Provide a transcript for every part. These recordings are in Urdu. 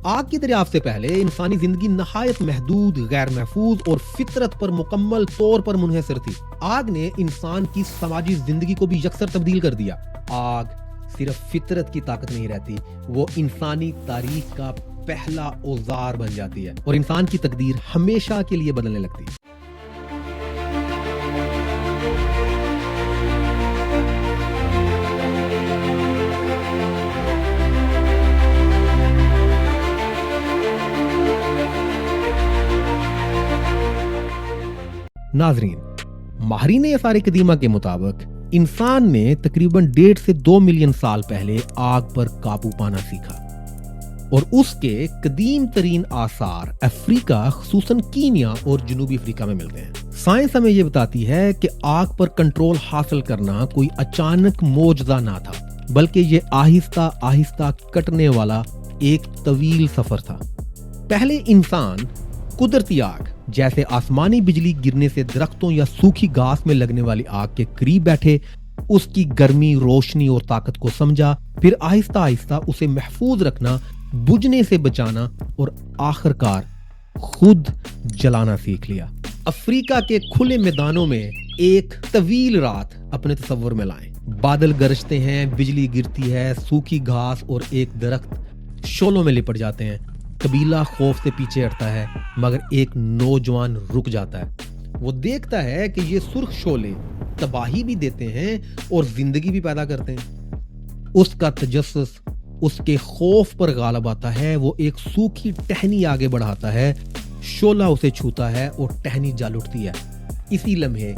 آگ کی دریافت سے پہلے انسانی زندگی نہایت محدود، غیر محفوظ اور فطرت پر مکمل طور پر منحصر تھی۔ آگ نے انسان کی سماجی زندگی کو بھی یکسر تبدیل کر دیا۔ آگ صرف فطرت کی طاقت نہیں رہتی، وہ انسانی تاریخ کا پہلا اوزار بن جاتی ہے اور انسان کی تقدیر ہمیشہ کے لیے بدلنے لگتی ہے۔ ناظرین، ماہرین آثار قدیمہ کے مطابق انسان نے تقریباً 1.5 سے 2 ملین سال پہلے آگ پر قابو پانا سیکھا اور اس کے قدیم ترین آثار افریقہ خصوصاً کینیا اور جنوبی افریقہ میں ملتے ہیں۔ سائنس ہمیں یہ بتاتی ہے کہ آگ پر کنٹرول حاصل کرنا کوئی اچانک معجزہ نہ تھا، بلکہ یہ آہستہ آہستہ کٹنے والا ایک طویل سفر تھا۔ پہلے انسان قدرتی آگ جیسے آسمانی بجلی گرنے سے درختوں یا سوکھی گھاس میں لگنے والی آگ کے قریب بیٹھے، اس کی گرمی، روشنی اور طاقت کو سمجھا، پھر آہستہ آہستہ اسے محفوظ رکھنا، بجھنے سے بچانا اور آخر کار خود جلانا سیکھ لیا۔ افریقہ کے کھلے میدانوں میں ایک طویل رات اپنے تصور میں لائیں۔ بادل گرجتے ہیں، بجلی گرتی ہے، سوکھی گھاس اور ایک درخت شعلوں میں لپٹ جاتے ہیں۔ قبیلہ خوف سے پیچھے ہٹتا ہے، مگر ایک نوجوان رک جاتا ہے۔ وہ دیکھتا ہے کہ یہ سرخ شعلے تباہی بھی دیتے ہیں اور زندگی بھی پیدا کرتے ہیں۔ اس کا تجسس اس کے خوف پر غالب آتا ہے۔ وہ ایک سوکھی ٹہنی آگے بڑھاتا ہے، شعلہ اسے چھوتا ہے اور ٹہنی جل اٹھتی ہے۔ اسی لمحے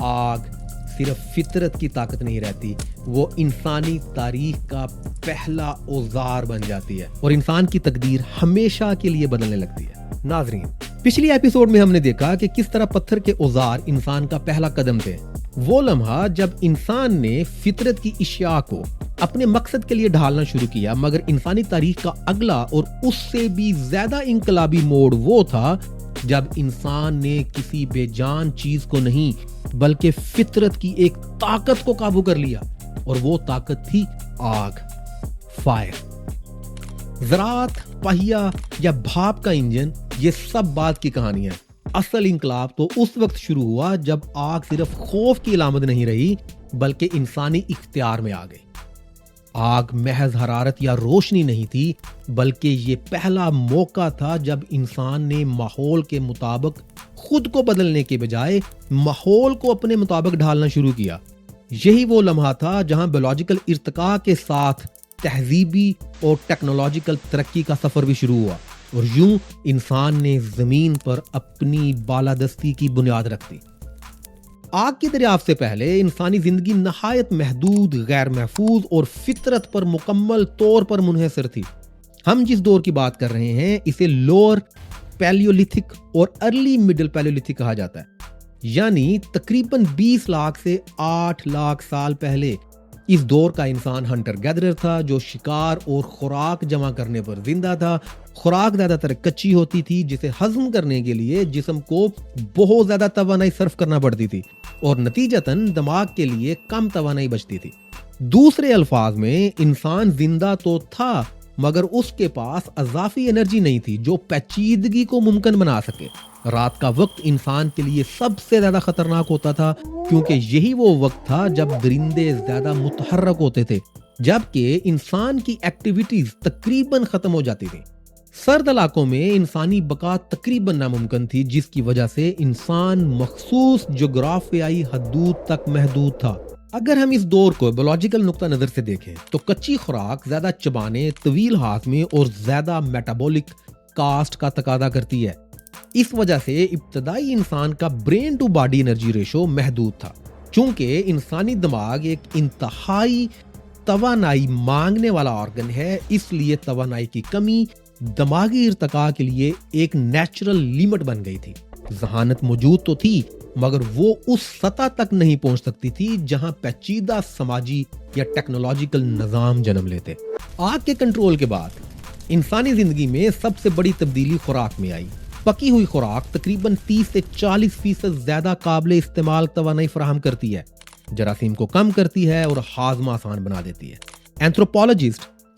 آگ صرف فطرت کی طاقت نہیں رہتی، وہ انسانی تاریخ کا پہلا اوزار بن جاتی ہے اور انسان کی تقدیر ہمیشہ کے لیے بدلنے لگتی ہے۔ ناظرین، پچھلی ایپیسوڈ میں ہم نے دیکھا کہ کس طرح پتھر کے اوزار انسان کا پہلا قدم تھے۔ وہ لمحہ جب انسان نے فطرت کی اشیاء کو اپنے مقصد کے لیے ڈھالنا شروع کیا، مگر انسانی تاریخ کا اگلا اور اس سے بھی زیادہ انقلابی موڑ وہ تھا جب انسان نے کسی بے جان چیز کو نہیں بلکہ فطرت کی ایک طاقت کو قابو کر لیا، اور وہ طاقت تھی آگ، فائر۔ زراعت، پہیا یا بھاپ کا انجن، یہ سب بات کی کہانی ہے۔ اصل انقلاب تو اس وقت شروع ہوا جب آگ صرف خوف کی علامت نہیں رہی بلکہ انسانی اختیار میں آ گئی۔ آگ محض حرارت یا روشنی نہیں تھی، بلکہ یہ پہلا موقع تھا جب انسان نے ماحول کے مطابق خود کو بدلنے کے بجائے ماحول کو اپنے مطابق ڈھالنا شروع کیا۔ یہی وہ لمحہ تھا جہاں بایولوجیکل ارتقاء کے ساتھ تہذیبی اور ٹیکنالوجیکل ترقی کا سفر بھی شروع ہوا، اور یوں انسان نے زمین پر اپنی بالادستی کی بنیاد رکھ دی۔ آگ کی دریافت سے پہلے انسانی زندگی نہایت محدود، غیر محفوظ اور فطرت پر مکمل طور پر منحصر تھی۔ ہم جس دور کی بات کر رہے ہیں اسے لوور پیلیولیتھک اور ارلی مڈل پیلیولیتھک کہا جاتا ہے، یعنی تقریباً 20 لاکھ سے 8 لاکھ سال پہلے۔ اس دور کا انسان ہنٹر گیدرر تھا جو شکار اور خوراک جمع کرنے پر زندہ تھا۔ خوراک زیادہ تر کچی ہوتی تھی جسے ہضم کرنے کے لیے جسم کو بہت زیادہ توانائی صرف کرنا پڑتی تھی اور نتیجتاً دماغ کے لیے کم توانائی بچتی تھی۔ دوسرے الفاظ میں انسان زندہ تو تھا مگر اس کے پاس اضافی انرجی نہیں تھی جو پیچیدگی کو ممکن بنا سکے۔ رات کا وقت انسان کے لیے سب سے زیادہ خطرناک ہوتا تھا کیونکہ یہی وہ وقت تھا جب درندے زیادہ متحرک ہوتے تھے جبکہ انسان کی ایکٹیویٹیز تقریباً ختم ہو جاتی تھی۔ سرد علاقوں میں انسانی بقا تقریباً ناممکن تھی، جس کی وجہ سے انسان مخصوص جغرافیائی حدود تک محدود تھا۔ اگر ہم اس دور کو بایولوجیکل نقطہ نظر سے دیکھیں تو کچی خوراک زیادہ چبانے، طویل ہاضمے اور زیادہ میٹابولک کاسٹ کا تقاضا کرتی ہے۔ اس وجہ سے ابتدائی انسان کا brain to body energy ratio محدود تھا۔ چونکہ انسانی دماغ ایک انتہائی توانائی مانگنے والا آرگن ہے، اس لیے توانائی کی کمی دماغی ارتقاء کے لیے ایک نیچرل لیمٹ بن گئی تھی۔ ذہانت موجود تو تھی مگر وہ اس سطح تک نہیں پہنچ سکتی تھی جہاں پیچیدہ سماجی یا ٹیکنالوجیکل نظام جنم لیتے۔ آگ کے کنٹرول کے بعد انسانی زندگی میں سب سے بڑی تبدیلی خوراک میں آئی۔ پکی ہوئی خوراک تقریباً 30 سے 40% زیادہ قابل استعمال توانائی فراہم کرتی ہے، جراثیم کو کم کرتی ہے اور ہاضمہ آسان بنا دیتی ہے۔ اینتھروپولوجسٹ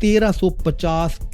1350